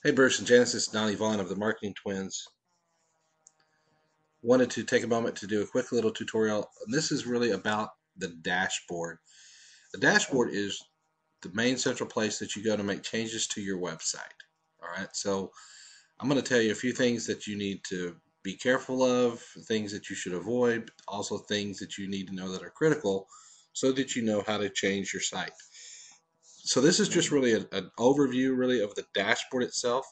Hey Bruce and Janice, it's Donnie Vaughn of the Marketing Twins. Wanted to take a moment to do a quick little tutorial. This is really about the dashboard. The dashboard is the main central place that you go to make changes to your website. All right, so I'm going to tell you a few things that you need to be careful of, things that you should avoid, but also things that you need to know that are critical so that you know how to change your site. So this is just really an overview really of the dashboard itself.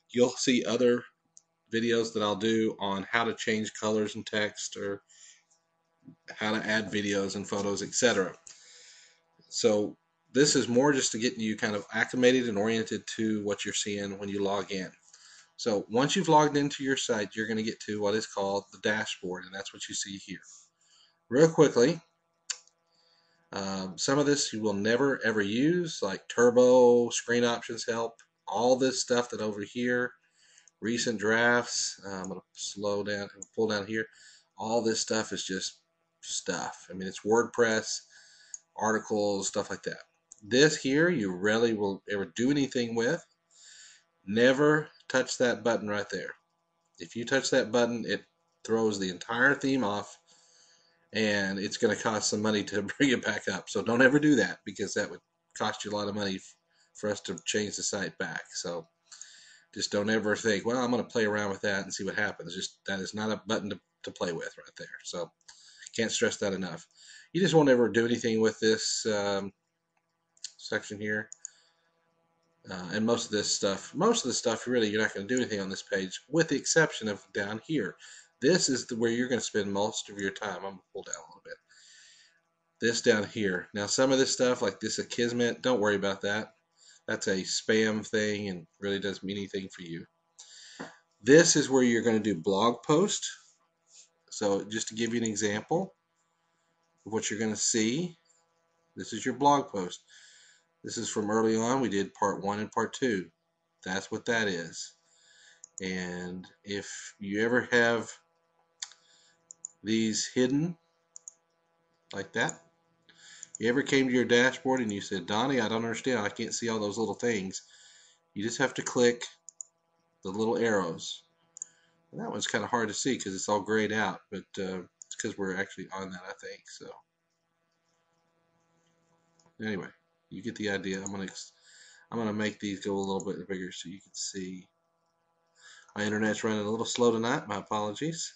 You'll see other videos that I'll do on how to change colors and text or how to add videos and photos, etc. So this is more just to get you kind of acclimated and oriented to what you're seeing when you log in. So once you've logged into your site, you're going to get to what is called the dashboard, and that's what you see here. Real quickly, some of this you will never ever use, like turbo, screen options help, all this stuff that over here, recent drafts. I'm going to slow down and pull down here. All this stuff is just stuff. I mean, it's WordPress, articles, stuff like that. This here, you rarely will ever do anything with. Never touch that button right there. If you touch that button, it throws the entire theme off, and it's going to cost some money to bring it back up. So don't ever do that, because that would cost you a lot of money for us to change the site back. So just don't ever think, well, I'm going to play around with that and see what happens. Just that is not a button to play with right there. So can't stress that enough. You just won't ever do anything with this section here. And most of the stuff, really, you're not going to do anything on this page, with the exception of down here. This is where you're going to spend most of your time. I'm going to pull down a little bit. This down here. Now, some of this stuff, like this Akismet, don't worry about that. That's a spam thing and really doesn't mean anything for you. This is where you're going to do blog post. So just to give you an example of what you're going to see, this is your blog post. This is from early on. We did part 1 and part 2. That's what that is. And if you ever have these hidden like that, you ever came to your dashboard and you said, Donnie, I don't understand. I can't see all those little things. You just have to click the little arrows. And that one's kind of hard to see because it's all grayed out, but it's because we're actually on that, I think. So anyway, you get the idea. I'm gonna make these go a little bit bigger so you can see. My internet's running a little slow tonight. My apologies.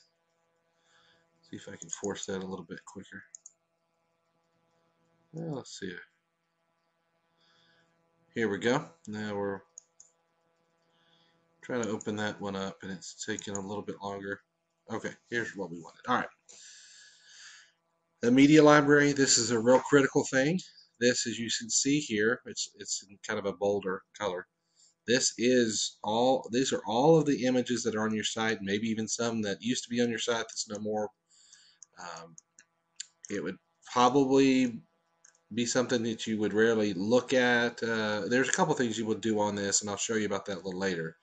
See if I can force that a little bit quicker. Well, let's see. Here we go. Now we're trying to open that one up, and it's taking a little bit longer. Okay, here's what we wanted. All right. The media library, this is a real critical thing. This, as you can see here, it's in kind of a bolder color. These are all of the images that are on your site, maybe even some that used to be on your site that's no more. Um, it would probably be something that you would rarely look at. There's a couple things you would do on this, and I'll show you about that a little later.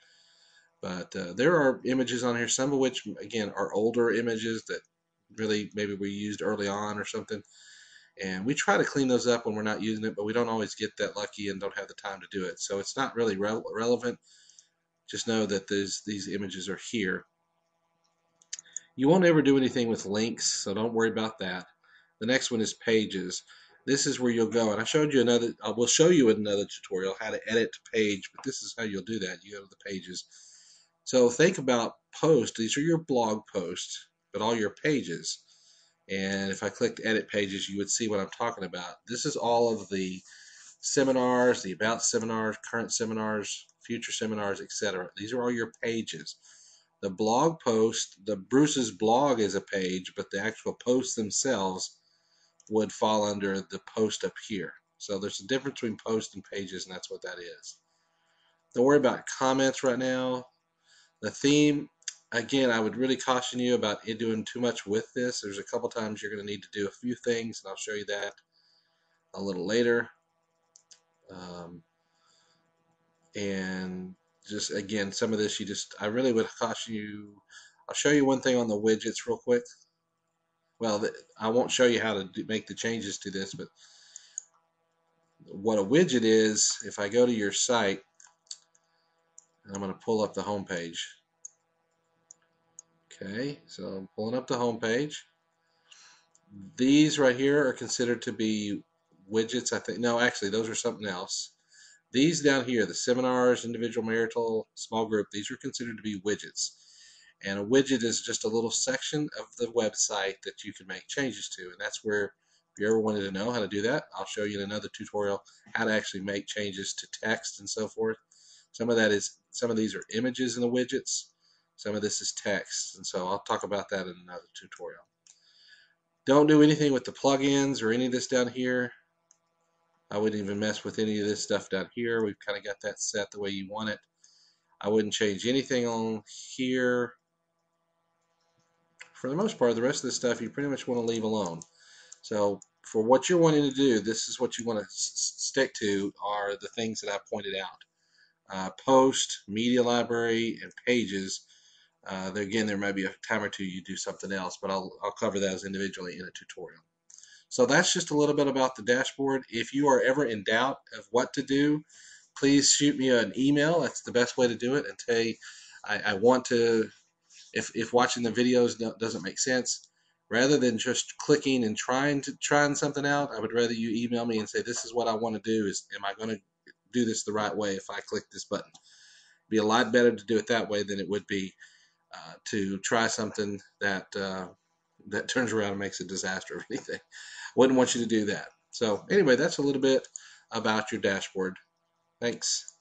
But there are images on here, some of which, again, are older images that really maybe we used early on or something. And we try to clean those up when we're not using it, but we don't always get that lucky and don't have the time to do it. So it's not really relevant. Just know that these images are here. You won't ever do anything with links, so don't worry about that. The next one is pages. This is where you'll go, and I will show you another tutorial how to edit page, but this is how you'll do that. You go to the pages. So think about posts. These are your blog posts, but all your pages. And if I clicked edit pages, you would see what I'm talking about. This is all of the seminars, the about seminars, current seminars, future seminars, etc. These are all your pages. The blog post, the Bruce's blog is a page, but the actual posts themselves would fall under the post up here. So there's a difference between posts and pages, and that's what that is. Don't worry about comments right now. The theme, again, I would really caution you about doing too much with this. There's a couple times you're going to need to do a few things, and I'll show you that a little later. And just, again, some of this I really would caution you. I'll show you one thing on the widgets real quick. Well, I won't show you how to make the changes to this, but what a widget is, if I go to your site, I'm going to pull up the home page. Okay, so I'm pulling up the home page. These right here are considered to be widgets, I think. No, actually, those are something else. These down here, the seminars, individual, marital, small group, these are considered to be widgets. And a widget is just a little section of the website that you can make changes to. And that's where, if you ever wanted to know how to do that, I'll show you in another tutorial how to actually make changes to text and so forth. Some of these are images in the widgets. Some of this is text. And so I'll talk about that in another tutorial. Don't do anything with the plugins or any of this down here. I wouldn't even mess with any of this stuff down here. We've kind of got that set the way you want it. I wouldn't change anything on here. For the most part, the rest of this stuff you pretty much want to leave alone. So for what you're wanting to do, this is what you want to stick to are the things that I've pointed out. Post, media library, and pages. Again, there may be a time or two you do something else, but I'll cover those individually in a tutorial. So that's just a little bit about the dashboard. If you are ever in doubt of what to do, please shoot me an email. That's the best way to do it. And say, I want to, if watching the videos doesn't make sense, rather than just clicking and trying something out, I would rather you email me and say, this is what I want to do. Am I going to do this the right way if I click this button? It'd be a lot better to do it that way than it would be to try something that that turns around and makes a disaster of anything. Wouldn't want you to do that. So anyway, that's a little bit about your dashboard. Thanks.